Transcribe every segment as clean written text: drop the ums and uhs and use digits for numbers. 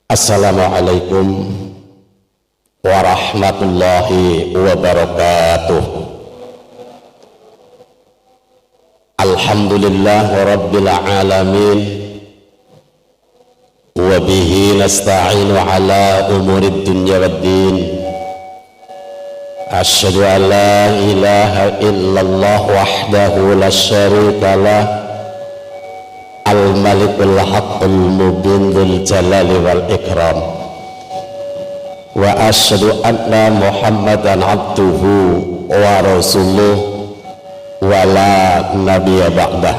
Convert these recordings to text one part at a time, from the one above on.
Assalamualaikum warahmatullahi wabarakatuh. Alhamdulillah rabbil alamin, wa bihi nasta'inu ala umurid dunya waddin. Asyhadu an la ilaha illallah wahdahu la syarika lah, al-malikul haqqul mubin dzul jalali wal ikram. Wa asyhadu anna muhammadan abduhu wa rasuluh wa la nabiyya ba'dah.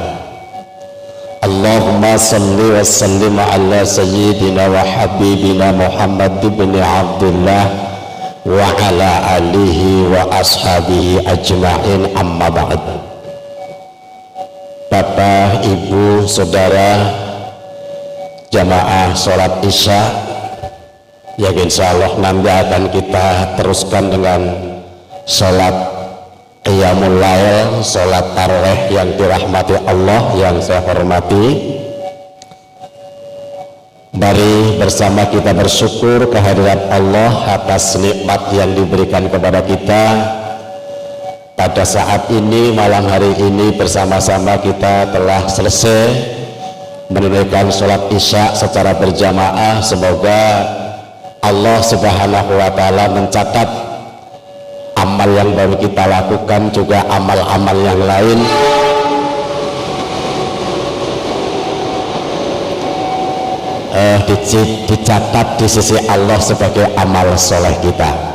Allahumma salli wa sallim ala sayyidina wa habibina Muhammad ibn Abdullah wa ala alihi wa ashabihi ajma'in, amma ba'd. Bapak, Ibu, Saudara, jamaah sholat Isya yang insya Allah nanti akan kita teruskan dengan sholat Qiyamul Lail, sholat tarawih yang dirahmati Allah yang saya hormati. Mari bersama kita bersyukur kehadirat Allah atas nikmat yang diberikan kepada kita. Pada saat ini, malam hari ini, bersama-sama kita telah selesai menunaikan sholat Isya secara berjamaah. Semoga Allah Subhanahu wa Ta'ala mencatat amal yang baru kita lakukan, juga amal-amal yang lain, dicatat di sisi Allah sebagai amal soleh kita.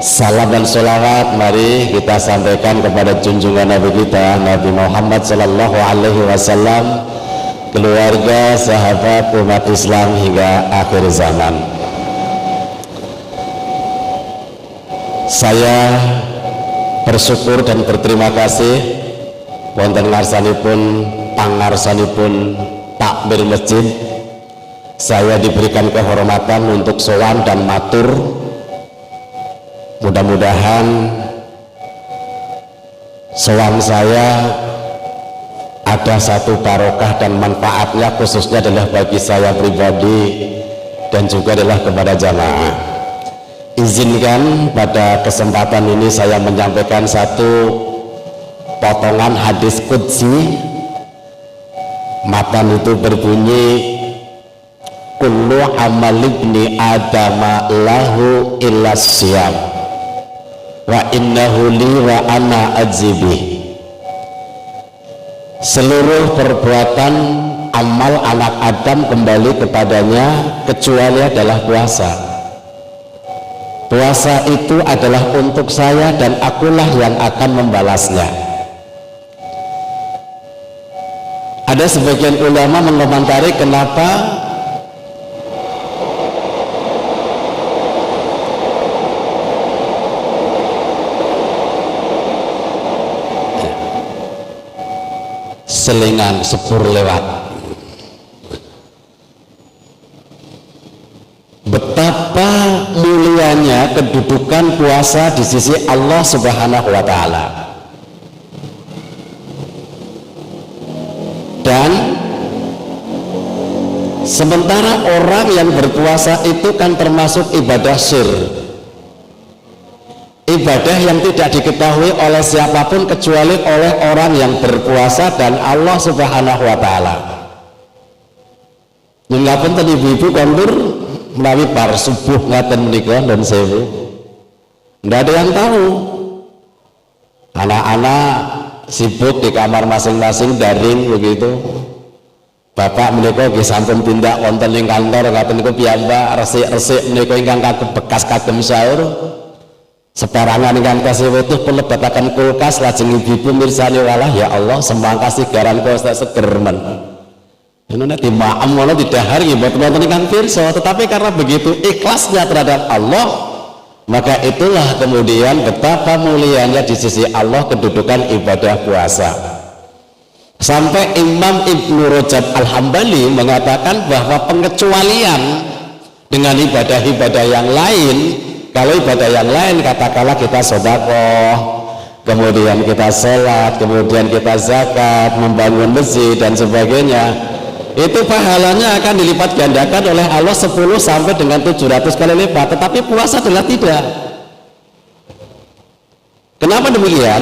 Salam dan sholawat mari kita sampaikan kepada junjungan Nabi kita, Nabi Muhammad Sallallahu Alaihi Wasallam, keluarga, sahabat, umat Islam hingga akhir zaman. Saya bersyukur dan berterima kasih wonten ngarsanipun pangarsanipun takmir masjid, saya diberikan kehormatan untuk sowan dan matur. Mudah-mudahan sowan saya ada satu barokah dan manfaatnya, khususnya adalah bagi saya pribadi dan juga adalah kepada jamaah. Izinkan pada kesempatan ini saya menyampaikan satu potongan hadis qudsi. Matan itu berbunyi, kullu amal ibni adama lahu illa siyam wa innahu li wa ana ajibih. Seluruh perbuatan amal anak Adam kembali kepadanya kecuali adalah puasa. Puasa itu adalah untuk saya dan akulah yang akan membalasnya. Ada sebagian ulama mengomentari kenapa selingan sepur lewat. Betapa mulianya kedudukan puasa di sisi Allah Subhanahu wa Ta'ala. Dan sementara orang yang berpuasa itu kan termasuk ibadah sir, ibadah yang tidak diketahui oleh siapapun kecuali oleh orang yang berpuasa dan Allah Subhanahu wa Ta'ala. Nyengapun tadi ibu-ibu kondur melalui bar subuh ngaten menika dan sewu, tidak ada yang tahu. Anak-anak sibuk di kamar masing-masing daring begitu. Bapak menika nggih sampun tindak wonten ing kantor ngaten niku piyambak resik-resik menika ingkang kagem bekas kagem sahur. Separangan ingkang tasih wutuh pelebetaken kulkas, lajeng ibu-ibu mirsani, walah ya Allah semangka sigaran kok seger men. Nek dimaem ngono didahar nggih mboten wonten ingkang pirsa, tetapi karena begitu ikhlasnya terhadap Allah, maka itulah kemudian betapa mulianya di sisi Allah kedudukan ibadah puasa. Sampai Imam Ibnu Rajab Al-Hambali mengatakan bahwa pengecualian dengan ibadah-ibadah yang lain, kalau ibadah yang lain katakanlah kita sedekah, kemudian kita sholat, kemudian kita zakat, membangun masjid dan sebagainya, itu pahalanya akan dilipat gandakan oleh Allah 10 sampai dengan 700 kali lipat. Tetapi puasa adalah tidak. Kenapa demikian?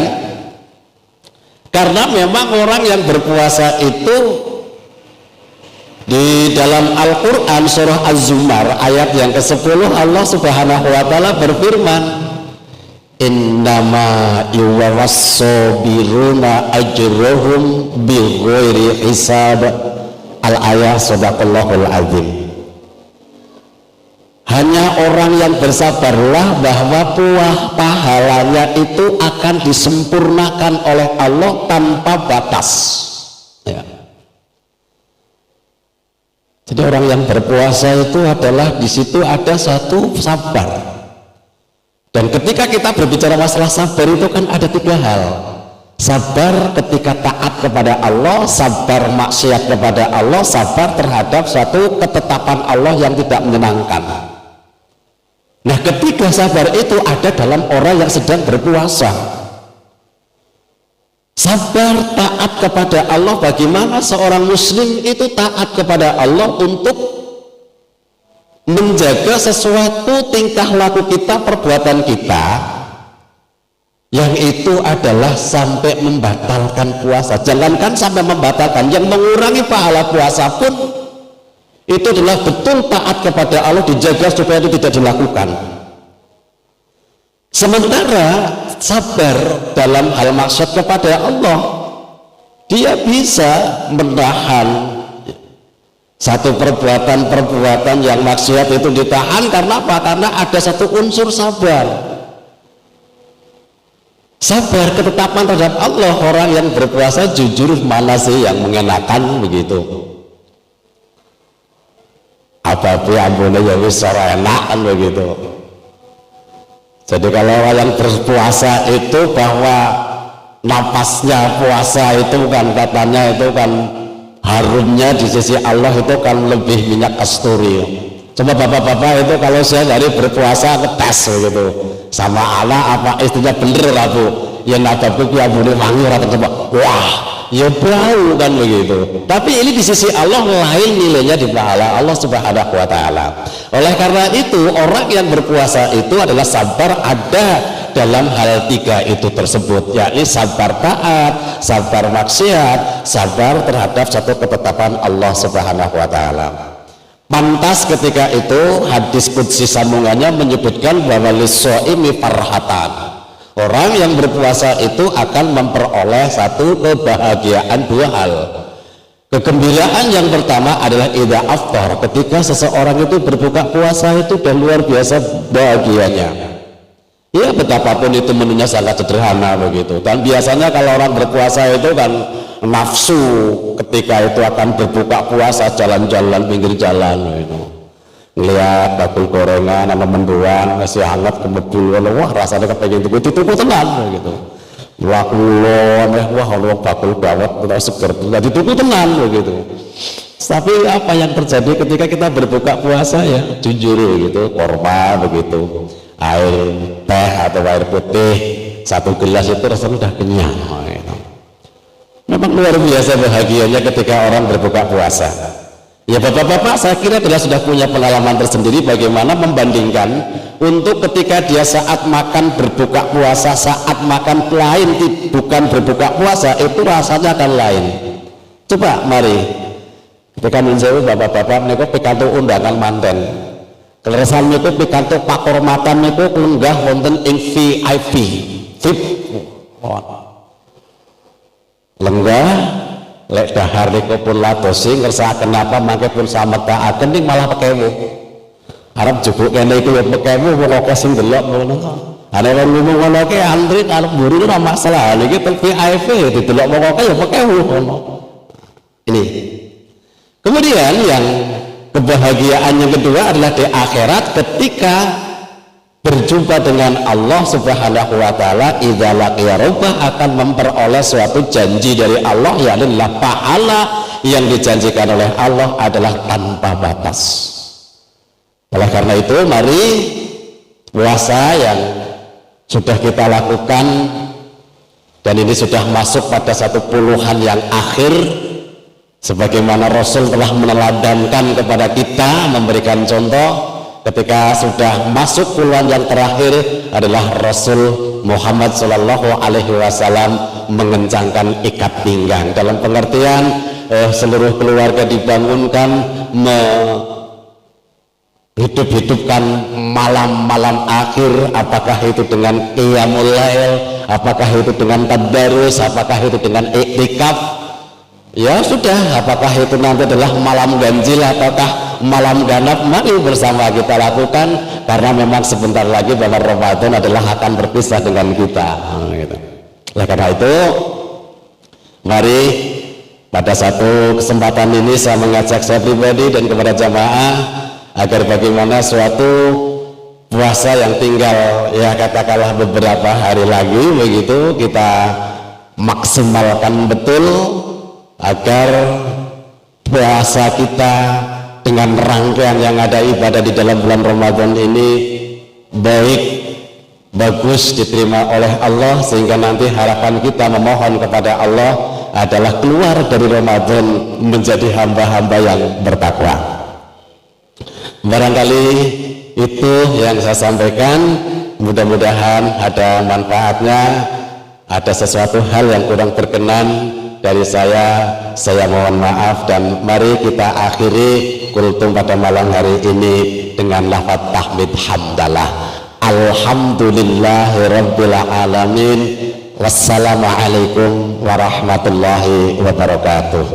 Karena memang orang yang berpuasa itu di dalam Al-Quran surah Az-Zumar ayat yang ke-10 Allah subhanahu wa ta'ala berfirman, innama yuwawassabiruna ajruhum bighairi hisab. Al-ayah sadaqallahul azim. Hanya orang yang bersabarlah bahwa pahalanya itu akan disempurnakan oleh Allah tanpa batas ya. Jadi orang yang berpuasa itu adalah di situ ada satu sabar. Dan ketika kita berbicara masalah sabar itu kan ada 3 hal. Sabar ketika taat kepada Allah, sabar maksiat kepada Allah, sabar terhadap suatu ketetapan Allah yang tidak menyenangkan. Nah, ketiga sabar itu ada dalam orang yang sedang berpuasa. Sabar taat kepada Allah, bagaimana seorang muslim itu taat kepada Allah untuk menjaga sesuatu tingkah laku kita, perbuatan kita yang itu adalah sampai membatalkan puasa. Jangankan sampai membatalkan, yang mengurangi pahala puasa pun itu adalah betul taat kepada Allah, dijaga supaya itu tidak dilakukan. Sementara sabar dalam hal maksud kepada Allah, dia bisa menahan satu perbuatan yang maksiat itu ditahan. Karena apa? Karena ada satu unsur sabar. Sabar ketetapan terhadap Allah. Orang yang berpuasa jujur mana sih yang mengenakan begitu. Apa-apa ampune ya wis ora enak kan begitu. Jadi kalau orang yang berpuasa itu bahwa napasnya puasa itu kan katanya itu kan harumnya di sisi Allah itu kan lebih minyak kasturi. Coba bapak-bapak itu kalau saya dari berpuasa ngetes begitu sama anak apa istrinya bener lah bu, ya nababku ya boleh wangi orang coba, wah ya bau kan begitu. Tapi ini di sisi Allah lain nilainya di pahala Allah subhanahu wa ta'ala. Oleh karena itu orang yang berpuasa itu adalah sabar ada dalam hal 3 itu tersebut, yakni sabar taat, sabar maksiat, sabar terhadap satu ketetapan Allah subhanahu wa ta'ala. Pantas ketika itu hadis qudsi sambungannya menyebutkan bahwa lis-shaimi farhatan. Orang yang berpuasa itu akan memperoleh satu kebahagiaan 2 hal. Kegembiraan yang pertama adalah idza aftar, ketika seseorang itu berbuka puasa itu dan luar biasa bahagianya. Ya betapapun itu menunya sangat sederhana begitu. Dan biasanya kalau orang berpuasa itu kan nafsu ketika itu akan berbuka puasa jalan-jalan pinggir jalan gitu. Ngeliat bakul gorengan sama mendoan masih hangat kemedul, wah rasanya kepengen tuku tenan gitu. Wah kulon, wah kalau bakul dawet atau seger, dituku tenan begitu. Tapi apa yang terjadi ketika kita berbuka puasa ya jujur gitu, korma begitu, air teh atau air putih 1 gelas itu rasanya udah kenyang gitu. Memang luar biasa bahagianya ketika orang berbuka puasa. Ya bapak-bapak saya kira sudah punya pengalaman tersendiri bagaimana membandingkan untuk ketika dia saat makan berbuka puasa, saat makan lain bukan berbuka puasa itu rasanya akan lain. Coba mari ketika menjauh bapak-bapak niku pikantuk undangan manten. Keleresan niku pikantuk pakormatan niku lenggah wonten ing VIP. Lenggah lek dahar niku pun ladosi ngersakaken apa mangke pun sametaaken ning malah pekewu. Arep jebuk kene iku ya pekewu wong akeh sing delok ngono. Ana wong ngomong ngono ki antri arep mburi ora masalah. Niki VIP didelok wong akeh ya pekewu ngono. Ini. Kemudian yang kebahagiaan yang kedua adalah di akhirat ketika berjumpa dengan Allah subhanahu wa ta'ala. Idza laqiya rabbah akan memperoleh suatu janji dari Allah, yakni pahala yang dijanjikan oleh Allah adalah tanpa batas. Oleh karena itu mari puasa yang sudah kita lakukan dan ini sudah masuk pada satu puluhan yang akhir, sebagaimana Rasul telah meneladankan kepada kita, memberikan contoh ketika sudah masuk puluhan yang terakhir adalah Rasul Muhammad Shallallahu Alaihi Wasallam mengencangkan ikat pinggang dalam pengertian seluruh keluarga dibangunkan, hidup-hidupkan malam-malam akhir, apakah itu dengan qiyamul lail, apakah itu dengan tadarus, apakah itu dengan iktikaf, ya sudah, apakah itu nanti adalah malam ganjil ataukah malam ganap, mari bersama kita lakukan, karena memang sebentar lagi bulan Ramadan adalah akan berpisah dengan kita. Gitu. Oleh karena itu, mari pada satu kesempatan ini saya mengajak saya pribadi dan kepada jamaah agar bagaimana suatu puasa yang tinggal ya katakanlah beberapa hari lagi begitu kita maksimalkan betul agar puasa kita dengan rangkaian yang ada ibadah di dalam bulan Ramadan ini baik, bagus, diterima oleh Allah, sehingga nanti harapan kita memohon kepada Allah adalah keluar dari Ramadan menjadi hamba-hamba yang bertakwa. Barangkali itu yang saya sampaikan, mudah-mudahan ada manfaatnya. Ada sesuatu hal yang kurang berkenan dari saya mohon maaf, dan mari kita akhiri kultum pada malam hari ini dengan lafaz tahmid hamdalah. Alhamdulillahirabbil alamin. Wassalamualaikum warahmatullahi wabarakatuh.